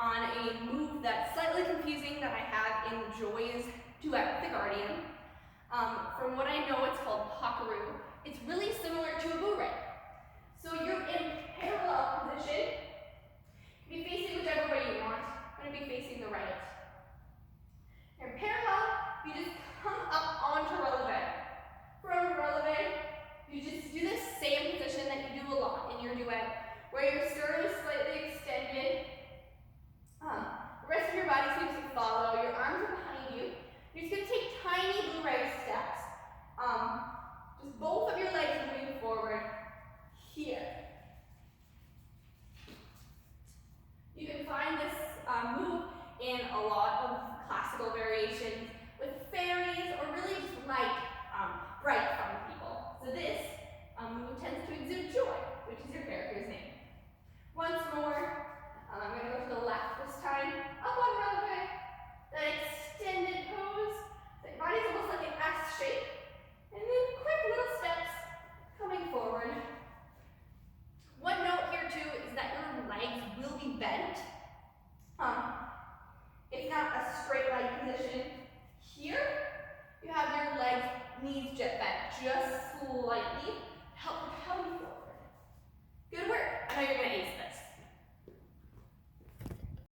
on a move that's slightly confusing that I have in Joy's duet with the Guardian. From what I know, it's called Puckaroo. It's really similar to a bourrée. So you're in parallel position. You can be facing whichever way you want. I'm going to be facing the right. You're in parallel, you just come up onto releve. From releve, you just do the same position that you do a lot in your duet, where your sternum is slightly extended. The rest of your body seems to follow. Your arms are behind you. You're just going to take tiny bourrée steps. Just both of your legs moving forward here. You can find this move in a lot of classical variations with fairies or really just light, bright fun people. So this move tends to exude joy, which is your character's name. Once more, I'm going to go to the left this time. Up on releve. That extended pose. The body's almost like an S shape. And then quick little steps coming forward. One note here too is that your legs will be bent. It's not a straight leg position. Here, you have your legs, knees jet bent just slightly to help propel you forward. Good work. I know you're going to ace